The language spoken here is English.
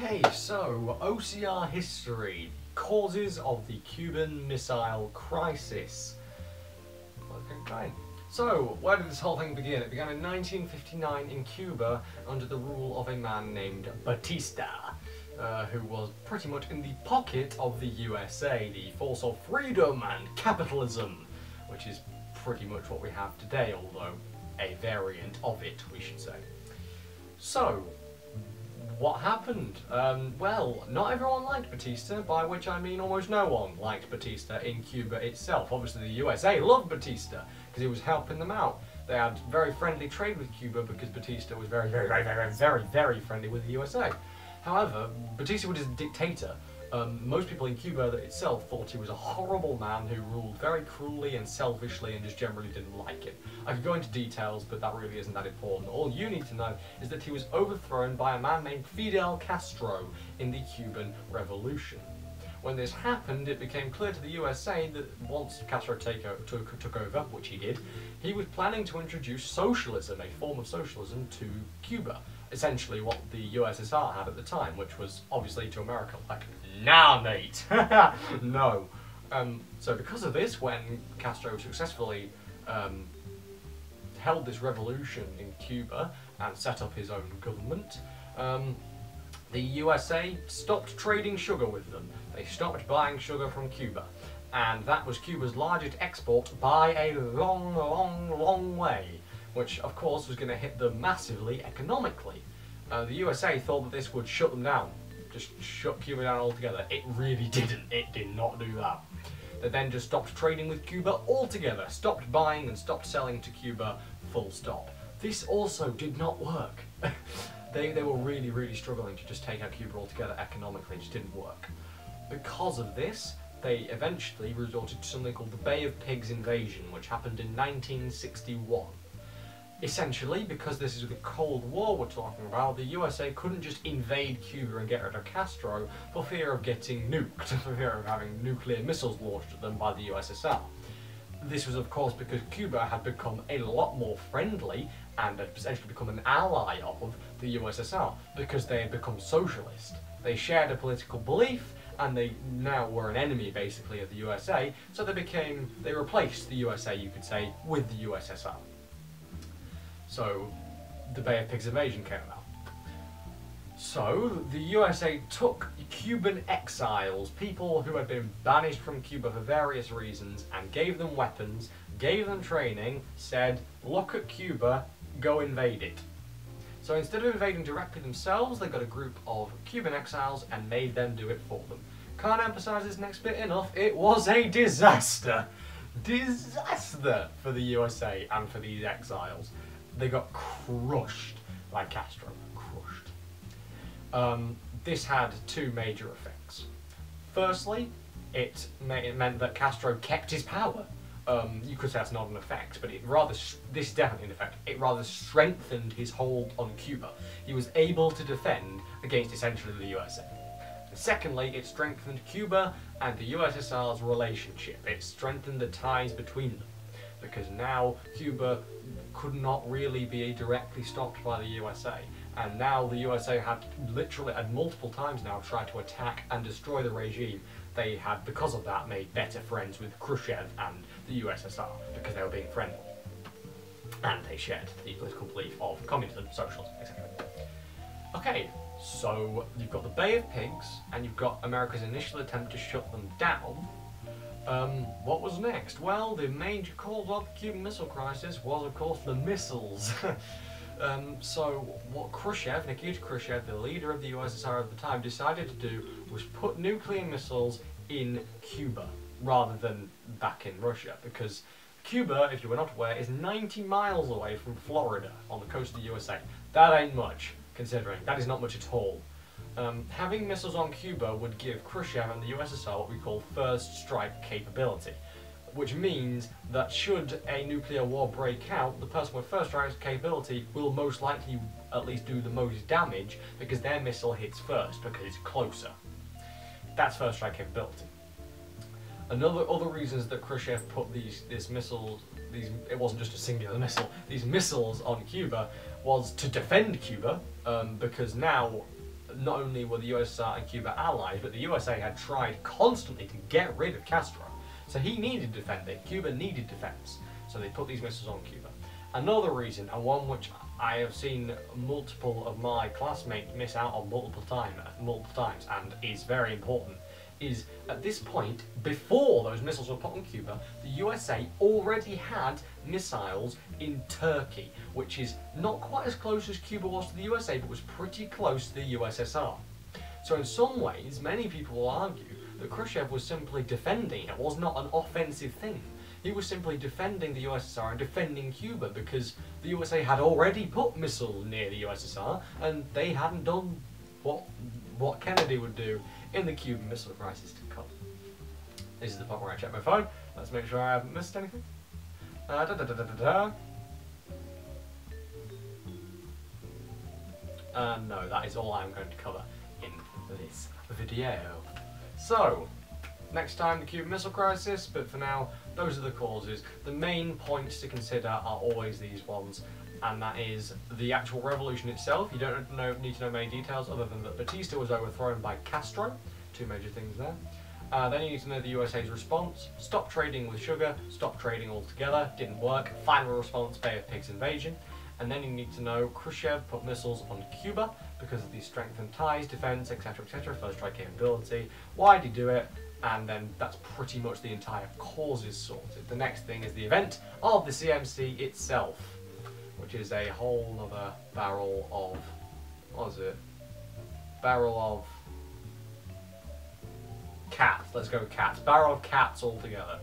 Okay, so OCR history, causes of the Cuban Missile Crisis. Okay. So, where did this whole thing begin? It began in 1959 in Cuba under the rule of a man named Batista, who was pretty much in the pocket of the USA, the force of freedom and capitalism, which is pretty much what we have today, although a variant of it, we should say. So, what happened? Well, not everyone liked Batista, by which I mean almost no one liked Batista in Cuba itself. Obviously the USA loved Batista because he was helping them out. They had very friendly trade with Cuba because Batista was very friendly with the USA. However, Batista was a dictator. Most people in Cuba itself thought he was a horrible man who ruled very cruelly and selfishly and just generally didn't like him. I could go into details, but that really isn't that important. All you need to know is that he was overthrown by a man named Fidel Castro in the Cuban Revolution. When this happened, it became clear to the USA that once Castro took over, which he did, he was planning to introduce socialism, a form of socialism, to Cuba. Essentially what the USSR had at the time, which was obviously to America like, nah mate, no. So because of this, when Castro successfully held this revolution in Cuba and set up his own government, the USA stopped trading sugar with them. They stopped buying sugar from Cuba, and that was Cuba's largest export by a long way, which of course was going to hit them massively economically. The USA thought that this would shut them down, just shut Cuba down altogether. It really didn't. It did not do that. They then just stopped trading with Cuba altogether, stopped buying and stopped selling to Cuba, full stop. This also did not work. They were really struggling to just take out Cuba altogether economically. It just didn't work. Because of this, they eventually resorted to something called the Bay of Pigs invasion, which happened in 1961. Essentially, because this is the Cold War we're talking about, the USA couldn't just invade Cuba and get rid of Castro for fear of getting nuked, for fear of having nuclear missiles launched at them by the USSR. This was of course because Cuba had become a lot more friendly and had essentially become an ally of the USSR because they had become socialist. They shared a political belief and they now were an enemy basically of the USA, so they replaced the USA, you could say, with the USSR. So, the Bay of Pigs invasion came about. So, the USA took Cuban exiles, people who had been banished from Cuba for various reasons, and gave them weapons, gave them training, said, look at Cuba, go invade it. So instead of invading directly themselves, they got a group of Cuban exiles and made them do it for them. Can't emphasize this next bit enough, it was a disaster. Disaster for the USA and for these exiles. They got crushed by Castro. Crushed. This had two major effects. Firstly, it meant that Castro kept his power. You could say that's not an effect, but this is definitely an effect. It rather strengthened his hold on Cuba. He was able to defend against essentially the USA. And secondly, it strengthened Cuba and the USSR's relationship. It strengthened the ties between them, because now Cuba could not really be directly stopped by the USA, and now the USA had literally at multiple times now tried to attack and destroy the regime. They had, because of that, made better friends with Khrushchev and the USSR because they were being friendly, and they shared the political belief of communism, socialism, etc. Okay, so you've got the Bay of Pigs and you've got America's initial attempt to shut them down. What was next? Well, the major cause of the Cuban Missile Crisis was, of course, the missiles. So what Nikita Khrushchev, the leader of the USSR at the time, decided to do was put nuclear missiles in Cuba rather than back in Russia, because Cuba, if you were not aware, is 90 miles away from Florida on the coast of the USA. That ain't much, considering. That is not much at all. Having missiles on Cuba would give Khrushchev and the USSR what we call first strike capability, which means that should a nuclear war break out, the person with first strike capability will most likely at least do the most damage because their missile hits first because it's closer. That's first strike capability. Other reasons that Khrushchev put it wasn't just a singular missile, these missiles on Cuba was to defend Cuba, because now not only were the USSR and Cuba allies, but the USA had tried constantly to get rid of Castro. So he needed defending. Cuba needed defense. So they put these missiles on Cuba. Another reason, and one which I have seen multiple of my classmates miss out on multiple times, and is very important, is at this point, before those missiles were put on Cuba, the USA already had missiles in Turkey, which is not quite as close as Cuba was to the USA, but was pretty close to the USSR. So in some ways, many people will argue that Khrushchev was simply defending. It was not an offensive thing. He was simply defending the USSR and defending Cuba because the USA had already put missiles near the USSR and they hadn't done what Kennedy would do in the Cuban Missile Crisis to come. This is the part where I check my phone. Let's make sure I haven't missed anything. No, that is all I'm going to cover in this video. So, next time the Cuban Missile Crisis, but for now, those are the causes. The main points to consider are always these ones, and that is the actual revolution itself. You don't need to know many details other than that Batista was overthrown by Castro. Two major things there. Then you need to know the USA's response. Stop trading with sugar, stop trading altogether, didn't work. Final response, Bay of Pigs invasion. And then you need to know Khrushchev put missiles on Cuba because of these strengthened ties, defense, etc., etc., first strike capability. Why did he do it? And then that's pretty much the entire causes sorted. The next thing is the event of the CMC itself, which is a whole other barrel of, what is it? Barrel of cats. Let's go cats. Barrel of cats altogether.